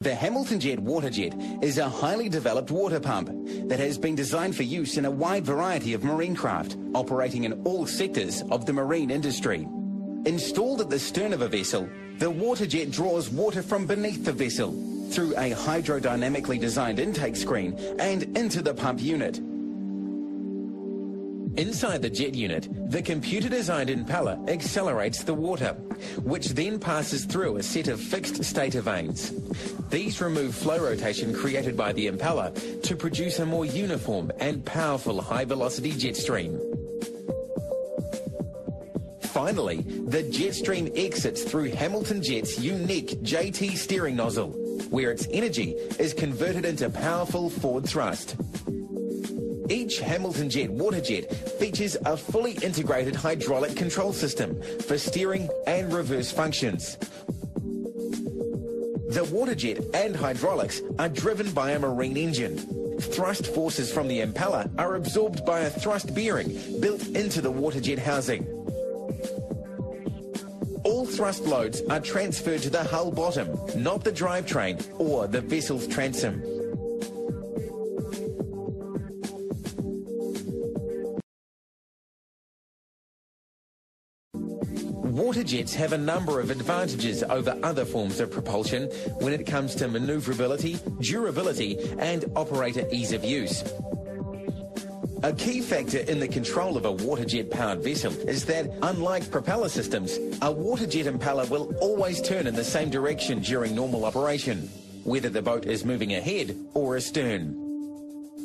The Hamilton Jet Waterjet is a highly developed water pump that has been designed for use in a wide variety of marine craft, operating in all sectors of the marine industry. Installed at the stern of a vessel, the Waterjet draws water from beneath the vessel through a hydrodynamically designed intake screen and into the pump unit. Inside the jet unit, the computer-designed impeller accelerates the water, which then passes through a set of fixed stator vanes. These remove flow rotation created by the impeller to produce a more uniform and powerful high-velocity jet stream. Finally, the jet stream exits through Hamilton Jet's unique JT steering nozzle, where its energy is converted into powerful forward thrust. Each Hamilton Jet Waterjet features a fully integrated hydraulic control system for steering and reverse functions. The Waterjet and hydraulics are driven by a marine engine. Thrust forces from the impeller are absorbed by a thrust bearing built into the Waterjet housing. All thrust loads are transferred to the hull bottom, not the drivetrain or the vessel's transom. Waterjets have a number of advantages over other forms of propulsion when it comes to maneuverability, durability, and operator ease of use. A key factor in the control of a waterjet-powered vessel is that, unlike propeller systems, a waterjet impeller will always turn in the same direction during normal operation, whether the boat is moving ahead or astern.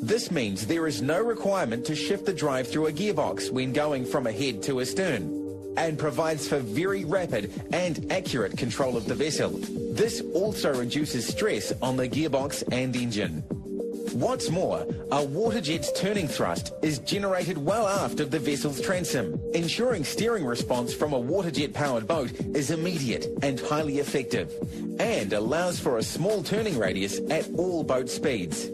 This means there is no requirement to shift the drive through a gearbox when going from ahead to astern, and provides for very rapid and accurate control of the vessel. This also reduces stress on the gearbox and engine. What's more, a waterjet's turning thrust is generated well aft of the vessel's transom, ensuring steering response from a waterjet-powered boat is immediate and highly effective, and allows for a small turning radius at all boat speeds.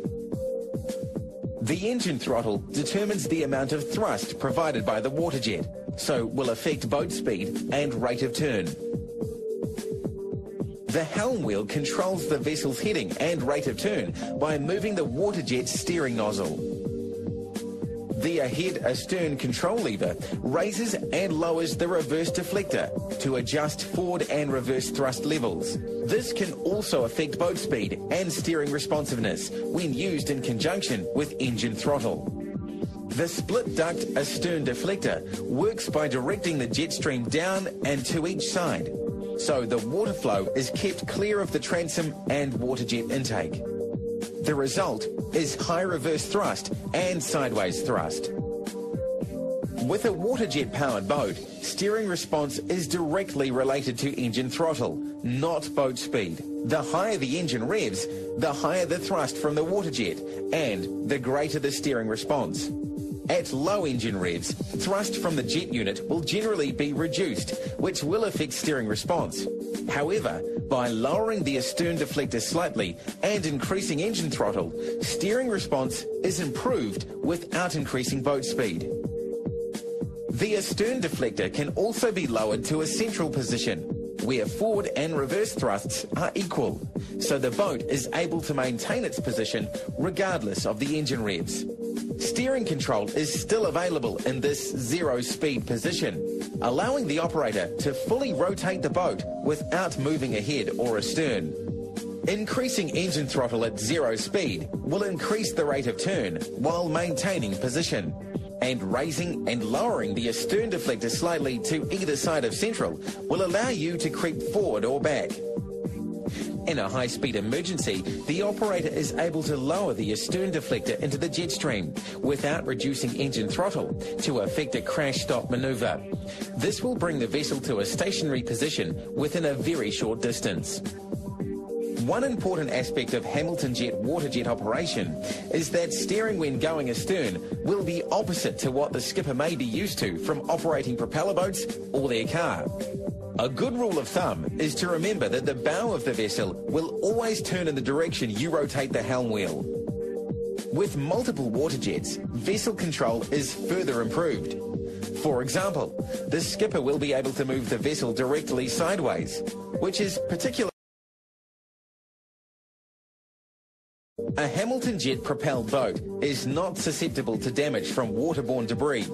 The engine throttle determines the amount of thrust provided by the waterjet, so will affect boat speed and rate of turn. The helm wheel controls the vessel's heading and rate of turn by moving the waterjet's steering nozzle. The ahead-astern control lever raises and lowers the reverse deflector to adjust forward and reverse thrust levels. This can also affect boat speed and steering responsiveness when used in conjunction with engine throttle. The split duct astern deflector works by directing the jet stream down and to each side, so the water flow is kept clear of the transom and waterjet intake. The result is high reverse thrust and sideways thrust. With a waterjet-powered boat, steering response is directly related to engine throttle, not boat speed. The higher the engine revs, the higher the thrust from the waterjet, and the greater the steering response. At low engine revs, thrust from the jet unit will generally be reduced, which will affect steering response. However, by lowering the astern deflector slightly and increasing engine throttle, steering response is improved without increasing boat speed. The astern deflector can also be lowered to a central position, where forward and reverse thrusts are equal, so the boat is able to maintain its position regardless of the engine revs. Steering control is still available in this zero-speed position, allowing the operator to fully rotate the boat without moving ahead or astern. Increasing engine throttle at zero speed will increase the rate of turn while maintaining position, and raising and lowering the astern deflector slightly to either side of central will allow you to creep forward or back. In a high-speed emergency, the operator is able to lower the astern deflector into the jet stream without reducing engine throttle to effect a crash-stop maneuver. This will bring the vessel to a stationary position within a very short distance. One important aspect of Hamilton Jet Waterjet operation is that steering when going astern will be opposite to what the skipper may be used to from operating propeller boats or their car. A good rule of thumb is to remember that the bow of the vessel will always turn in the direction you rotate the helm wheel. With multiple waterjets, vessel control is further improved. For example, the skipper will be able to move the vessel directly sideways, which is particularly A Hamilton jet-propelled boat is not susceptible to damage from waterborne debris.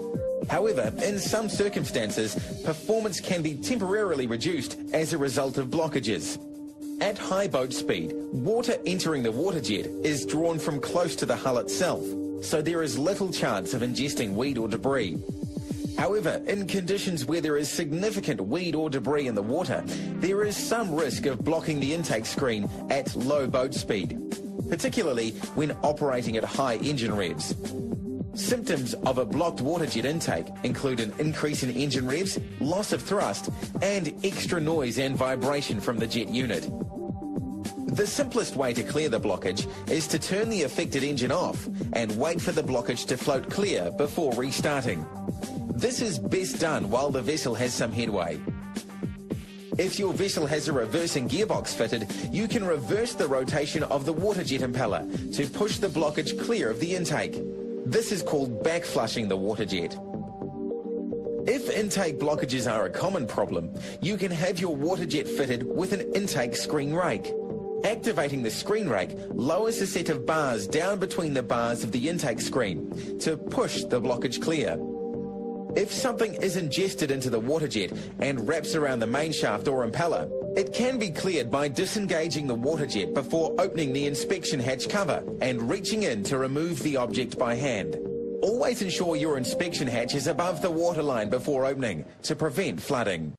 However, in some circumstances, performance can be temporarily reduced as a result of blockages. At high boat speed, water entering the water jet is drawn from close to the hull itself, so there is little chance of ingesting weed or debris. However, in conditions where there is significant weed or debris in the water, there is some risk of blocking the intake screen at low boat speed, particularly when operating at high engine revs. Symptoms of a blocked water jet intake include an increase in engine revs, loss of thrust, and extra noise and vibration from the jet unit. The simplest way to clear the blockage is to turn the affected engine off and wait for the blockage to float clear before restarting. This is best done while the vessel has some headway. If your vessel has a reversing gearbox fitted, you can reverse the rotation of the water jet impeller to push the blockage clear of the intake. This is called back-flushing the water jet. If intake blockages are a common problem, you can have your water jet fitted with an intake screen rake. Activating the screen rake lowers a set of bars down between the bars of the intake screen to push the blockage clear. If something is ingested into the water jet and wraps around the main shaft or impeller, it can be cleared by disengaging the water jet before opening the inspection hatch cover and reaching in to remove the object by hand. Always ensure your inspection hatch is above the waterline before opening to prevent flooding.